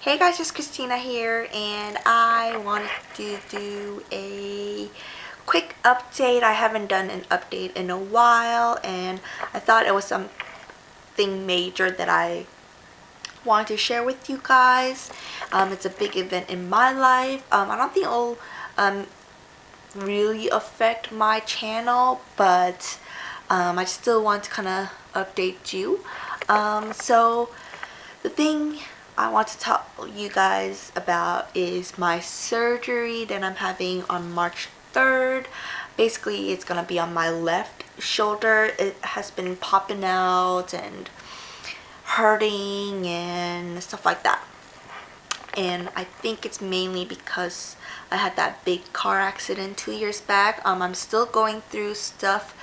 Hey guys, it's Christina here, and I wanted to do a quick update. I haven't done an update in a while, and I thought it was something major that I wanted to share with you guys. It's a big event in my life. I don't think it'll really affect my channel, but I still want to kind of update you. So the thing I want to tell you guys about is my surgery that I'm having on March 3rd. Basically, it's gonna be on my left shoulder. It has been popping out and hurting and stuff like that. And I think it's mainly because I had that big car accident 2 years back. I'm still going through stuff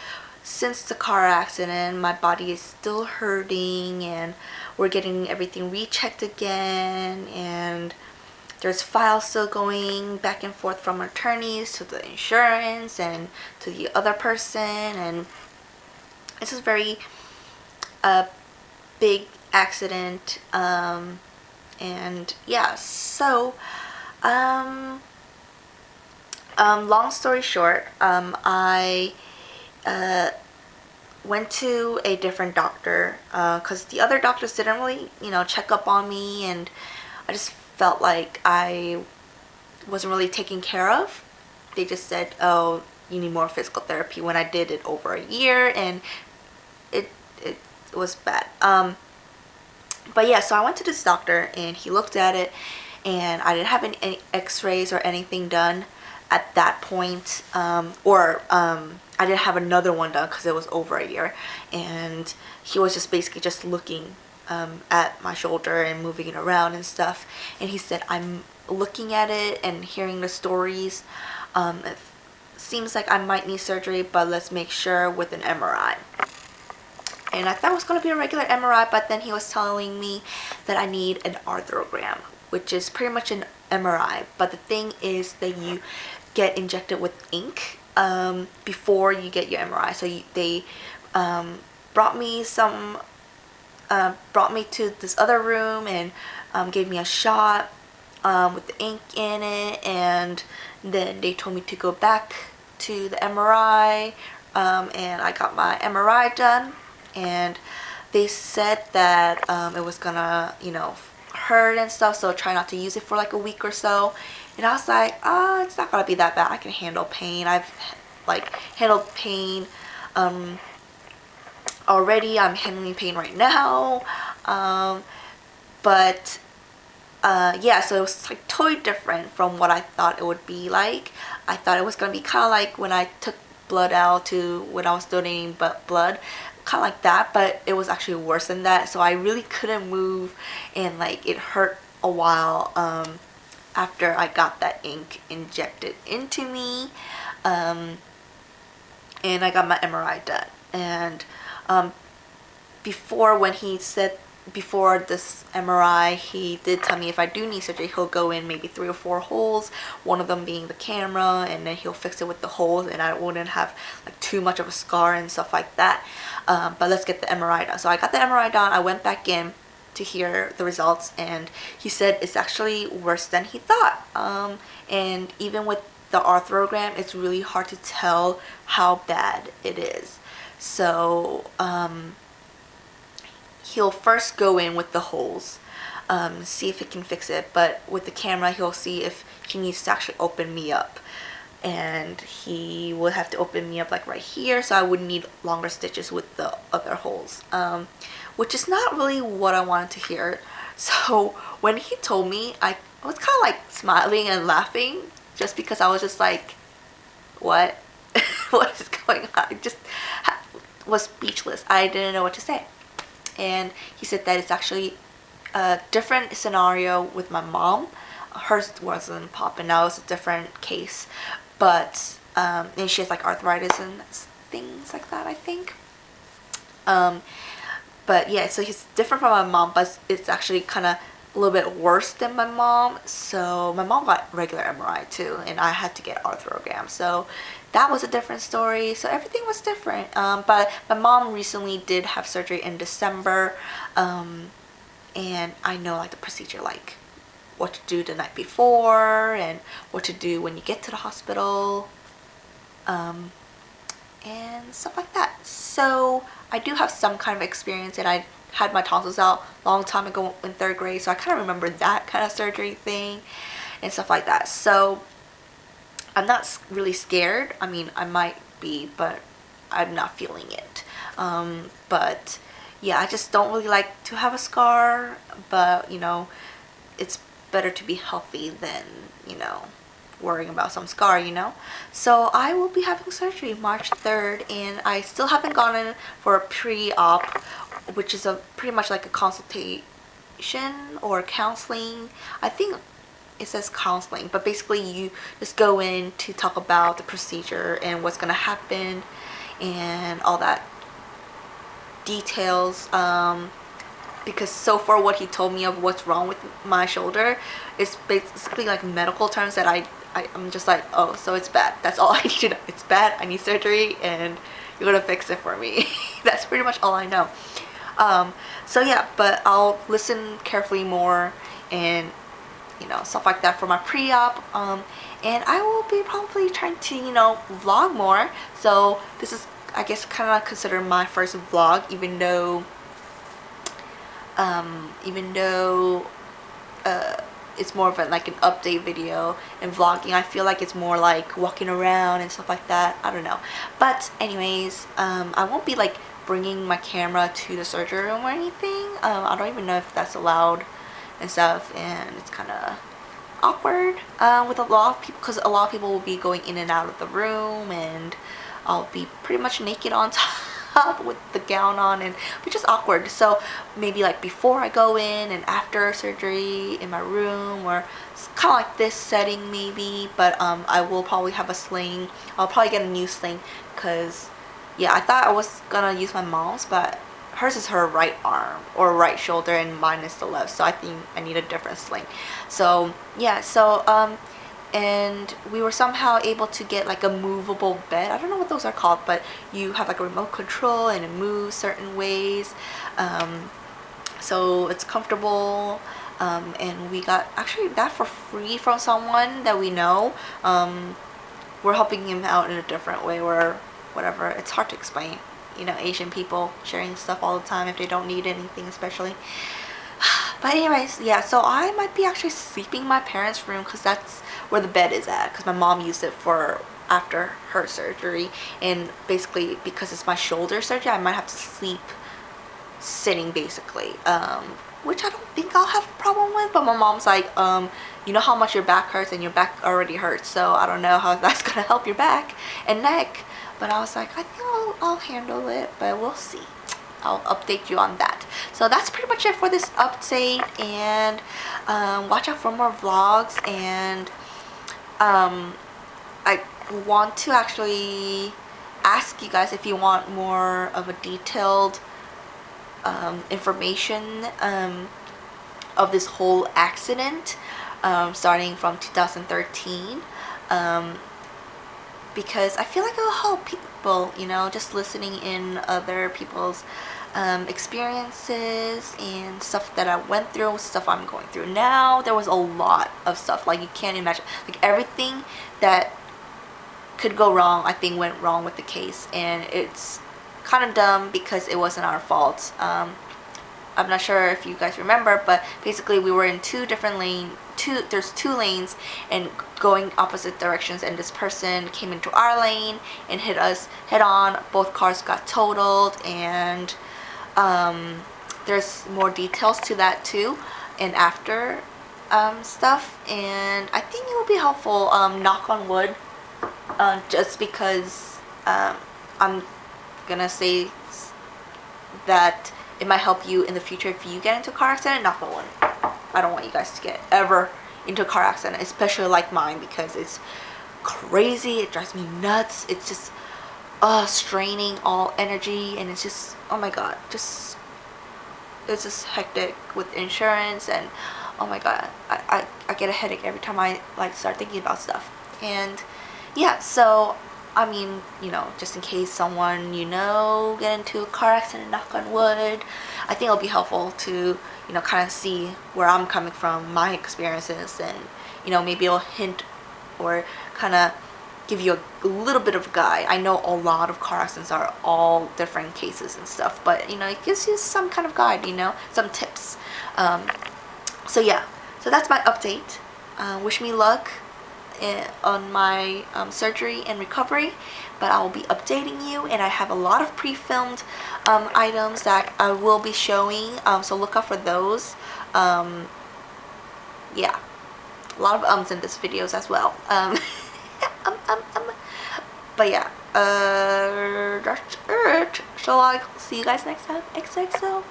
since the car accident. My body is still hurting, and we're getting everything rechecked again, and there's files still going back and forth from attorneys to the insurance and to the other person, and this is very big accident. And yeah, so long story short, I went to a different doctor because the other doctors didn't really, check up on me, and I just felt like I wasn't really taken care of. They just said, oh, you need more physical therapy, when I did it over a year, and it was bad. But yeah, so I went to this doctor, and he looked at it, and I didn't have any x-rays or anything done at that point, I didn't have another one done because it was over a year, and he was just basically just looking at my shoulder and moving it around and stuff, and he said, I'm looking at it and hearing the stories, it seems like I might need surgery, but let's make sure with an MRI. And I thought it was going to be a regular MRI, but then he was telling me that I need an arthrogram, which is pretty much an MRI. But the thing is that you get injected with ink before you get your MRI. So they brought me to this other room and gave me a shot with the ink in it, and then they told me to go back to the MRI, and I got my MRI done. And they said that it was gonna, hurt and stuff, so try not to use it for like a week or so. And I was like, it's not gonna be that bad. I can handle pain. I've handled pain already. I'm handling pain right now. But yeah, so it was like totally different from what I thought it would be like. I thought it was gonna be kind of like when I took blood out to when I was donating blood, kind of like that, but it was actually worse than that. So I really couldn't move, and like it hurt a while after I got that ink injected into me, and I got my MRI done. And before this MRI, he did tell me if I do need surgery, he'll go in maybe 3 or 4 holes, one of them being the camera, and then he'll fix it with the holes, and I wouldn't have like too much of a scar and stuff like that. But let's get the MRI done. So I got the MRI done. I went back in to hear the results, and he said it's actually worse than he thought. And even with the arthrogram, it's really hard to tell how bad it is. So he'll first go in with the holes, see if he can fix it, but with the camera he'll see if he needs to actually open me up, and he would have to open me up like right here, so I would need longer stitches with the other holes, which is not really what I wanted to hear. So when he told me, I was kind of like smiling and laughing, just because I was just like, what? What is going on? I just was speechless. I didn't know what to say. And he said that it's actually a different scenario with my mom. Hers wasn't popping out. It was a different case, but and she has like arthritis and things like that, I think. But yeah, so he's different from my mom, but it's actually kind of a little bit worse than my mom. So my mom got regular MRI too, and I had to get arthrogram. So that was a different story. So everything was different. But my mom recently did have surgery in December, and I know like the procedure like what to do the night before and what to do when you get to the hospital, and stuff like that. So I do have some kind of experience, and I had my tonsils out a long time ago in 3rd grade, so I kind of remember that kind of surgery thing and stuff like that. So I'm not really scared. I mean, I might be, but I'm not feeling it. But yeah, I just don't really like to have a scar, but you know, it's better to be healthy than, you know, worrying about some scar, you know. So I will be having surgery March 3rd, and I still haven't gone in for a pre-op, which is a pretty much like a consultation or counseling. I think it says counseling, but basically you just go in to talk about the procedure and what's gonna happen and all that details, because so far what he told me of what's wrong with my shoulder is basically like medical terms that I'm just like, oh, so it's bad. That's all I need to know. It's bad. I need surgery, and you're gonna fix it for me. That's pretty much all I know. So yeah, but I'll listen carefully more and, you know, stuff like that for my pre-op. And I will be probably trying to, you know, vlog more. So this is, I guess, kind of considered my first vlog, even though it's more of a, like an update video, and vlogging I feel like it's more like walking around and stuff like that. I don't know, but anyways, I won't be like bringing my camera to the surgery room or anything. I don't even know if that's allowed and stuff, and it's kind of awkward with a lot of people, because a lot of people will be going in and out of the room, and I'll be pretty much naked on top with the gown on, and which is awkward. So maybe like before I go in and after surgery in my room, or kind of like this setting maybe. But I will probably have a sling. I'll probably get a new sling, because yeah, I thought I was gonna use my mom's, but hers is her right arm or right shoulder, and mine is the left, so I think I need a different sling. So yeah, so and we were somehow able to get like a movable bed. I don't know what those are called, but you have like a remote control and it moves certain ways, so it's comfortable. And we got actually that for free from someone that we know. We're helping him out in a different way, or whatever. It's hard to explain, you know, Asian people sharing stuff all the time if they don't need anything especially. But anyways, yeah, so I might be actually sleeping in my parents' room, because that's where the bed is at, because my mom used it for after her surgery. And basically, because it's my shoulder surgery, I might have to sleep sitting basically, which I don't think I'll have a problem with. But my mom's like, you know how much your back hurts, and your back already hurts, so I don't know how that's gonna help your back and neck. But I was like, I think I'll handle it, but we'll see. I'll update you on that. So that's pretty much it for this update, and watch out for more vlogs. And I want to actually ask you guys if you want more of a detailed information of this whole accident, starting from 2013, because I feel like it'll help people, you know, just listening in other people's experiences and stuff that I went through, stuff I'm going through now. There was a lot of stuff, like you can't imagine, like everything that could go wrong I think went wrong with the case, and it's kind of dumb because it wasn't our fault. I'm not sure if you guys remember, but basically we were in two different lanes. There's two lanes and going opposite directions, and this person came into our lane and hit us head on. Both cars got totaled, and there's more details to that too, and after stuff, and I think it will be helpful, knock on wood, just because I'm gonna say that it might help you in the future if you get into a car accident. Knock on wood. I don't want you guys to get ever into a car accident, especially like mine, because it's crazy. It drives me nuts. It's just straining all energy, and it's just, oh my god, it's just hectic with insurance, and oh my god, I get a headache every time I like start thinking about stuff. And yeah, so I mean, you know, just in case someone you know get into a car accident, knock on wood, I think it'll be helpful to, you know, kind of see where I'm coming from, my experiences, and, you know, maybe it'll hint or kind of give you a little bit of a guide. I know a lot of car accidents are all different cases and stuff, but, you know, it gives you some kind of guide, you know, some tips. So yeah, so that's my update. Wish me luck on my surgery and recovery, but I will be updating you, and I have a lot of pre-filmed items that I will be showing, so look out for those. Yeah, a lot of ums in this videos as well. But yeah, that's it. So I'll see you guys next time. XXL.